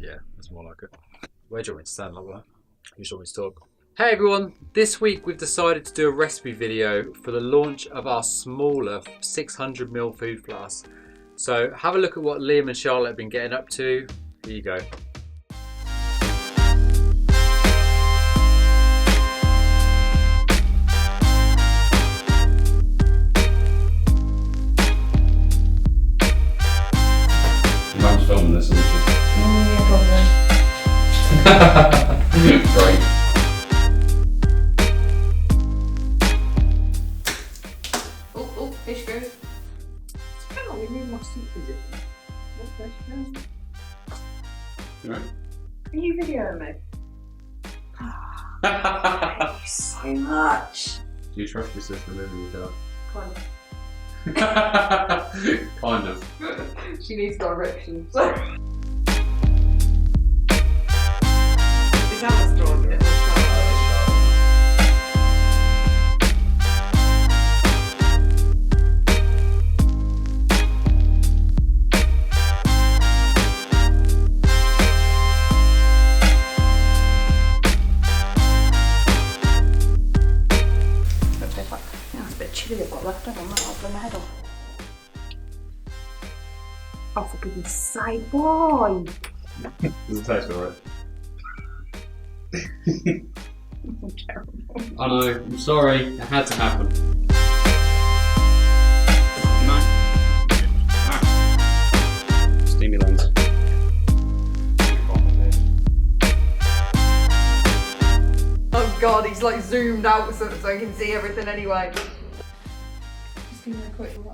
Yeah, that's more like it. Where do you want me to stand like that? You just want me to talk? Hey everyone, this week we've decided to do a recipe video for the launch of our smaller 600ml food flask. So have a look at what Liam and Charlotte have been getting up to. Here you go. Mum's filming this, isn't she? Yeah, probably. Great. Oh, fish goes. Hang on, we move my seat position. What fish goes? You right? Are you videoing me? Thank you so much. Do you trust your sister living with that? Kind Kind of. of. She needs directions. Is that what's drawn it? It's a bit chilly I've got left, haven't I? I'll burn my head off. Oh, for goodness sake, why? Does it taste alright? I'm terrible. I know, I'm sorry, it had to happen. No. Steamy lens. Oh god, he's like zoomed out so I can see everything anyway. Just give me a quick look.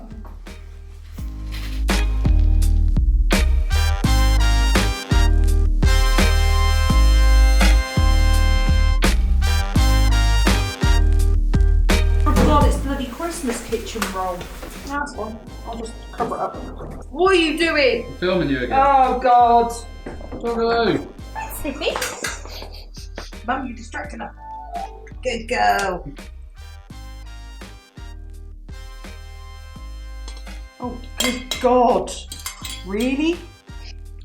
Oh god, it's bloody Christmas kitchen roll. That's one. I'll just cover it up. What are you doing? I'm filming you again. Oh god. Hello. Sniffy. Mum, you distracted her. Good girl. Oh, good God. Really?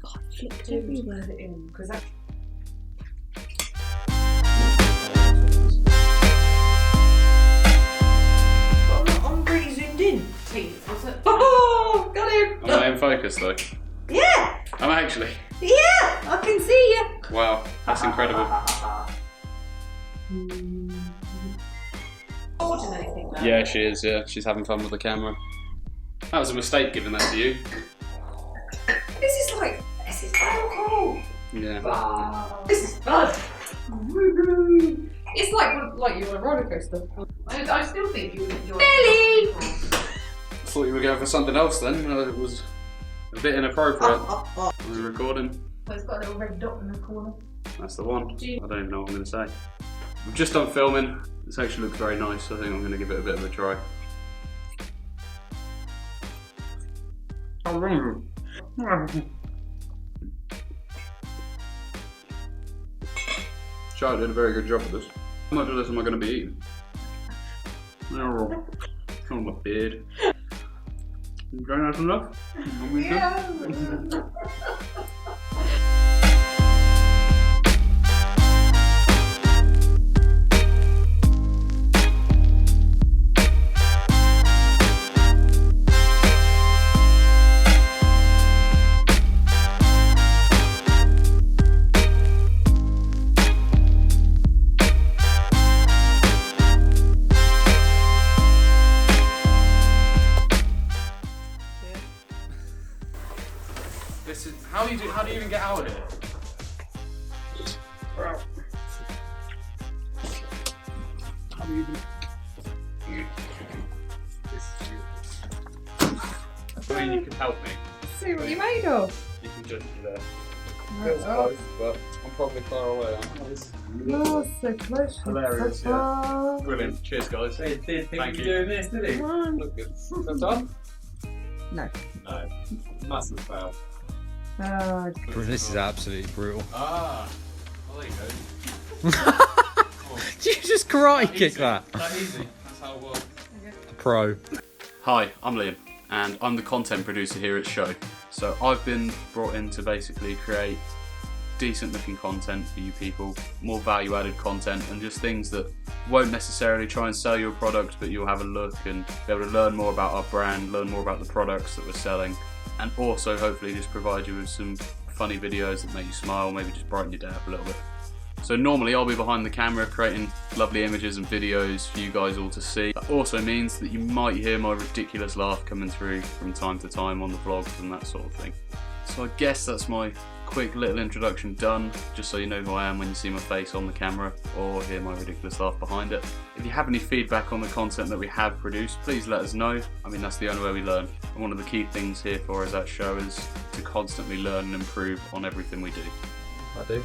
God, I flipped everywhere in because that. But I'm really zoomed in. Teeth, was it? Oh, got him. I'm not in focus though. Yeah. I'm actually. Yeah, I can see you. Wow, that's incredible. Coordinating that. Yeah, she is, yeah. She's having fun with the camera. That was a mistake giving that to you. This is so cool. Yeah. Wow. This is fun. It's like you're on a roller coaster. I still think you would enjoy it. I thought you were going for something else then. It was a bit inappropriate. Are we recording? Well, it's got a little red dot in the corner. That's the one. I don't even know what I'm going to say. We've just done filming. This actually looks very nice. I think I'm going to give it a bit of a try. Charlotte did a very good job with this. How much of this am I going to be eating? Oh, on my beard. You going out enough? Yeah. This is how do you even get out of here? How do you even? I mean, you can help me. See what you made of. You can just do that. Oh. Feels close, but I'm probably far away. You're so close. Hilarious, So far. Brilliant. Cheers, guys. He did think Thank you you. were doing this, did he? Come on. Look good. That's done? No. No. Massive fail. Oh, This is absolutely brutal. Ah. Well, there you go. Did you just karate kick that? That easy. That's how it works. Pro. Hi, I'm Liam, and I'm the content producer here at Show. So I've been brought in to basically create decent looking content for you people, more value added content, and just things that won't necessarily try and sell your product, but you'll have a look and be able to learn more about our brand, learn more about the products that we're selling, and also hopefully just provide you with some funny videos that make you smile, maybe just brighten your day up a little bit. So normally I'll be behind the camera creating lovely images and videos for you guys all to see. That also means that you might hear my ridiculous laugh coming through from time to time on the vlogs and that sort of thing. So I guess that's my quick little introduction done, just so you know who I am when you see my face on the camera or hear my ridiculous laugh behind it. If you have any feedback on the content that we have produced, please let us know. I mean, that's the only way we learn. And one of the key things here for us at Show is to constantly learn and improve on everything we do. I do.